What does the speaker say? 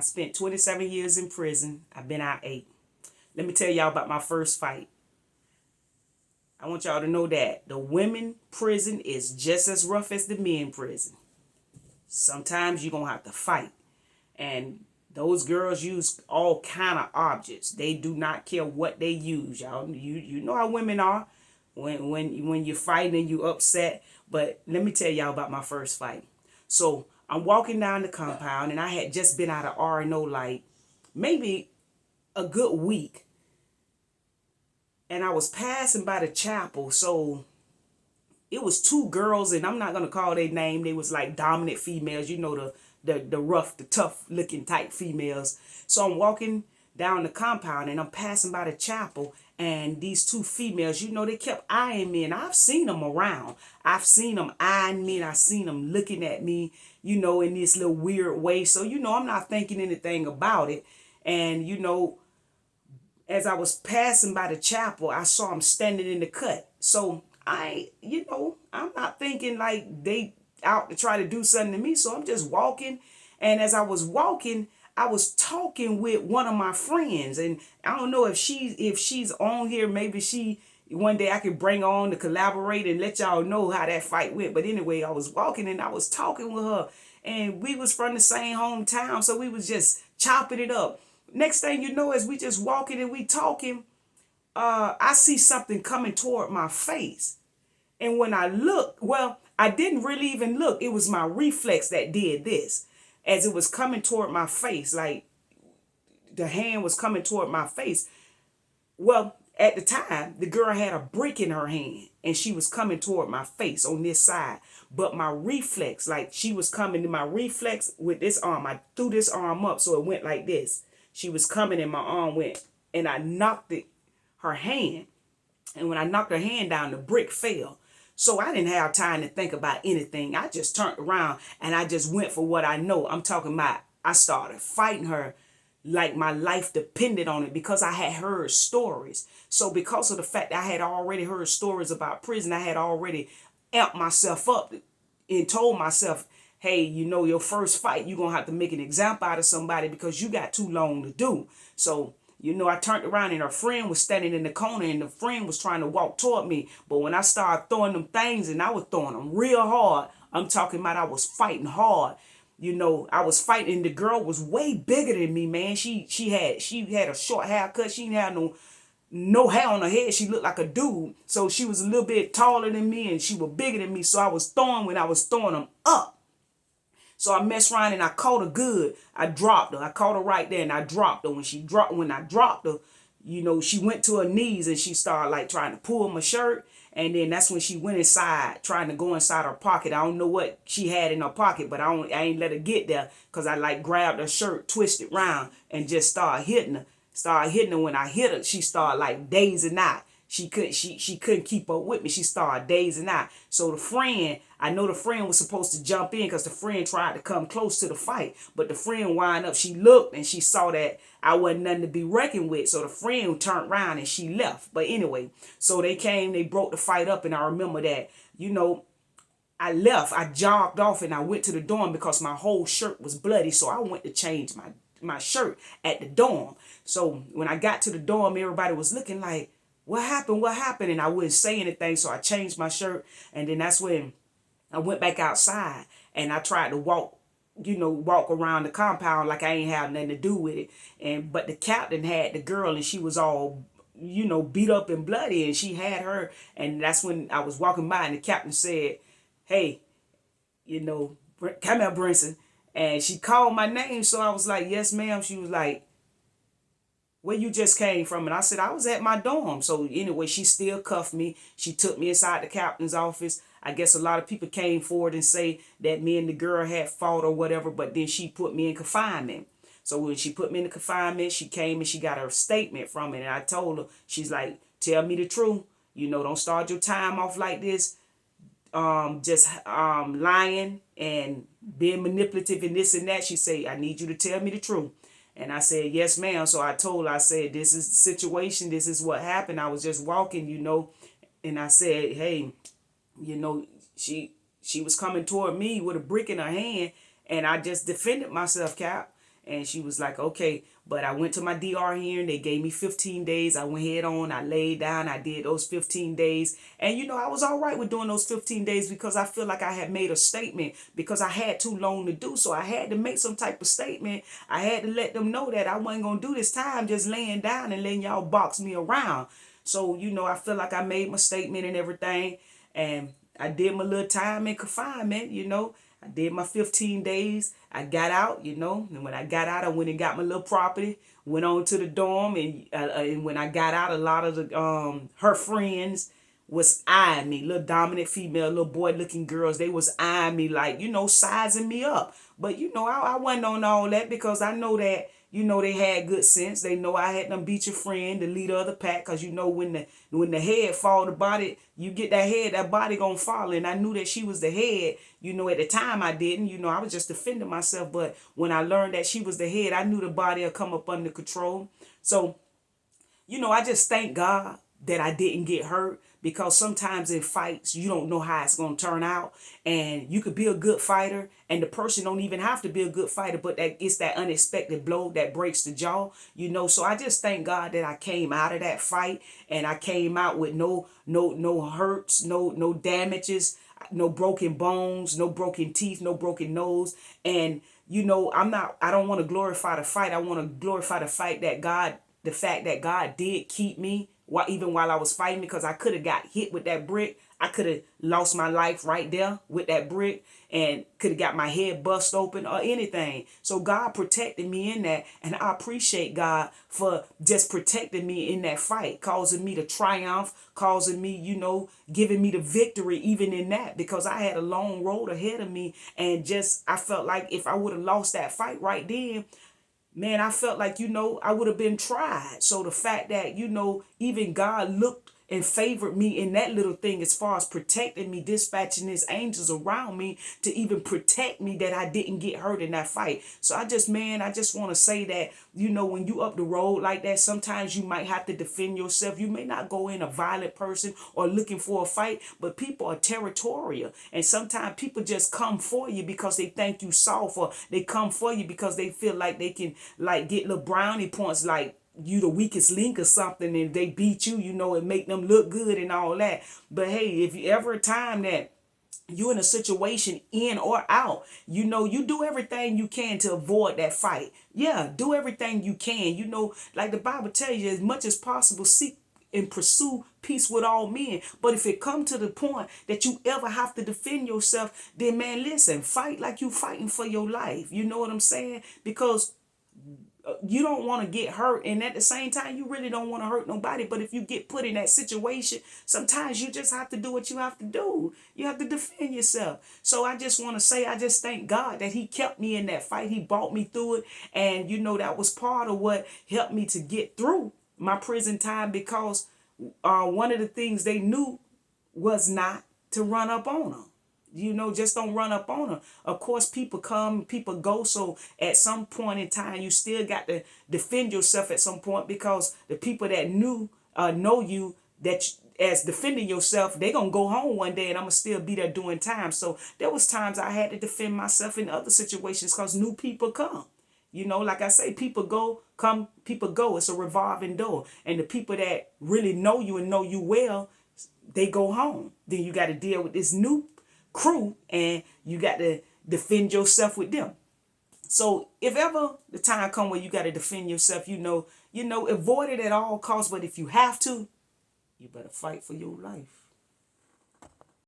spent 27 years in prison. I've been out 8. Let me tell y'all about my first fight. I want y'all to know that the women prison is just as rough as the men prison. Sometimes you're going to have to fight. And those girls use all kind of objects. They do not care what they use, y'all. You know how women are when you're fighting and you upset. But let me tell y'all about my first fight. So I'm walking down the compound, and I had just been out of R&O like maybe a good week. And I was passing by the chapel, so it was 2 girls, and I'm not gonna call their name. They was like dominant females, you know, the rough, the tough looking type females. So I'm walking down the compound, and I'm passing by the chapel, and these 2 females, you know, they kept eyeing me, and I've seen them around. I've seen them eyeing me, and I've seen them looking at me, you know, in this little weird way. So, you know, I'm not thinking anything about it. And, you know, as I was passing by the chapel, I saw them standing in the cut. So I'm not thinking like they out to try to do something to me. So I'm just walking. And as I was walking, I was talking with one of my friends. And I don't know if she's on here. Maybe one day I could bring her on to collaborate and let y'all know how that fight went. But anyway, I was walking and I was talking with her. And we was from the same hometown. So we was just chopping it up. Next thing you know, as we just walking and we talking, I see something coming toward my face. And when I look, well, I didn't really even look. It was my reflex that did this. As it was coming toward my face, like the hand was coming toward my face. Well, at the time, the girl had a brick in her hand and she was coming toward my face on this side. But my reflex, like she was coming to my reflex with this arm. I threw this arm up so it went like this. She was coming and my arm went, and I knocked her hand. And when I knocked her hand down, the brick fell. So I didn't have time to think about anything. I just turned around and I just went for what I know. I'm talking about I started fighting her like my life depended on it because I had heard stories. So because of the fact that I had already heard stories about prison, I had already amped myself up and told myself, hey, you know, your first fight, you're going to have to make an example out of somebody because you got too long to do. So, you know, I turned around and her friend was standing in the corner and the friend was trying to walk toward me. But when I started throwing them things and I was throwing them real hard, I'm talking about I was fighting hard. You know, I was fighting. The girl was way bigger than me, man. She had a short haircut. She didn't have no hair on her head. She looked like a dude. So she was a little bit taller than me and she was bigger than me. So I was throwing when I was throwing them up. So I messed around and I caught her good. I dropped her. I caught her right there and I dropped her. When I dropped her, you know, she went to her knees and she started like trying to pull my shirt. And then that's when she went inside, trying to go inside her pocket. I don't know what she had in her pocket, but I ain't let her get there because I like grabbed her shirt, twisted round, and just started hitting her. When I hit her, she started like dazing out. She couldn't keep up with me. She started dazing out. So I know the friend was supposed to jump in because the friend tried to come close to the fight. But the friend wound up, she looked and she saw that I wasn't nothing to be reckoned with. So the friend turned around and she left. But anyway, so they came, they broke the fight up. And I remember that, you know, I left. I jogged off and I went to the dorm because my whole shirt was bloody. So I went to change my shirt at the dorm. So when I got to the dorm, everybody was looking like, what happened? What happened? And I wouldn't say anything. So I changed my shirt. And then that's when I went back outside and I tried to walk around the compound like I ain't have nothing to do with it. But the captain had the girl and she was all, you know, beat up and bloody and she had her. And that's when I was walking by and the captain said, hey, you know, come here, Brinson. And she called my name. So I was like, yes, ma'am. She was like, where you just came from? And I said, I was at my dorm. So anyway, she still cuffed me. She took me inside the captain's office. I guess a lot of people came forward and say that me and the girl had fought or whatever, but then she put me in confinement. So when she put me in the confinement, she came and she got her statement from it. And I told her, she's like, tell me the truth. You know, don't start your time off like this. Just lying and being manipulative and this and that. She said, I need you to tell me the truth. And I said, yes, ma'am. So I told her, I said, this is the situation. This is what happened. I was just walking, you know. And I said, hey, you know, she was coming toward me with a brick in her hand. And I just defended myself, Cap. And she was like, okay. But I went to my DR hearing. They gave me 15 days. I went head on. I laid down. I did those 15 days. And, I was all right with doing those 15 days because I feel like I had made a statement because I had too long to do. So I had to make some type of statement. I had to let them know that I wasn't going to do this time just laying down and letting y'all box me around. So, I feel like I made my statement and everything. And I did my little time in confinement. I did my 15 days. I got out. And when I got out, I went and got my little property, went on to the dorm. And when I got out, a lot of her friends was eyeing me, little dominant female, little boy looking girls. They was eyeing me like, sizing me up. But, I wasn't on all that because I know that, they had good sense. They know I had them beat your friend, the leader of the pack. Because, when the head fall, the body, you get that head, that body gonna fall. And I knew that she was the head. At the time I didn't. I was just defending myself. But when I learned that she was the head, I knew the body would come up under control. So, I just thank God that I didn't get hurt because sometimes in fights, you don't know how it's going to turn out. And you could be a good fighter and the person don't even have to be a good fighter, but it's that unexpected blow that breaks the jaw. So I just thank God that I came out of that fight and I came out with no hurts, no damages, no broken bones, no broken teeth, no broken nose. And, I don't want to glorify the fight. I want to glorify the fact that God did keep me even while I was fighting, because I could have got hit with that brick. I could have lost my life right there with that brick and could have got my head bust open or anything. So God protected me in that. And I appreciate God for just protecting me in that fight, causing me to triumph, causing me, giving me the victory even in that, because I had a long road ahead of me. And I felt like if I would have lost that fight right then, man, I felt like, I would have been tried. So the fact that, even God looked and favored me in that little thing as far as protecting me, dispatching his angels around me to even protect me, that I didn't get hurt in that fight. So I just want to say that, when you up the road like that, sometimes you might have to defend yourself. You may not go in a violent person or looking for a fight, but people are territorial. And sometimes people just come for you because they think you soft, or they come for you because they feel like they can get little brownie points, like you the weakest link or something, and they beat you, and make them look good and all that. But hey, if you ever a time that you in a situation in or out, you do everything you can to avoid that fight. Yeah, do everything you can. Like the Bible tells you, as much as possible, seek and pursue peace with all men. But if it come to the point that you ever have to defend yourself, then man, listen, fight like you fighting for your life. You know what I'm saying? Because you don't want to get hurt, and at the same time you really don't want to hurt nobody. But if you get put in that situation, sometimes you just have to do what you have to do. You have to defend yourself. So I just want to say, I just thank God that he kept me in that fight. He brought me through it, and that was part of what helped me to get through my prison time, because one of the things they knew was not to run up on them. Just don't run up on them. Of course, people come, people go. So at some point in time, you still got to defend yourself at some point, because the people that know you, that as defending yourself, they going to go home one day, and I'm going to still be there doing time. So there was times I had to defend myself in other situations because new people come. Like I say, people come, people go. It's a revolving door. And the people that really know you and know you well, they go home. Then you got to deal with this new crew, and you got to defend yourself with them. So if ever the time come where you got to defend yourself, avoid it at all costs. But if you have to, you better fight for your life.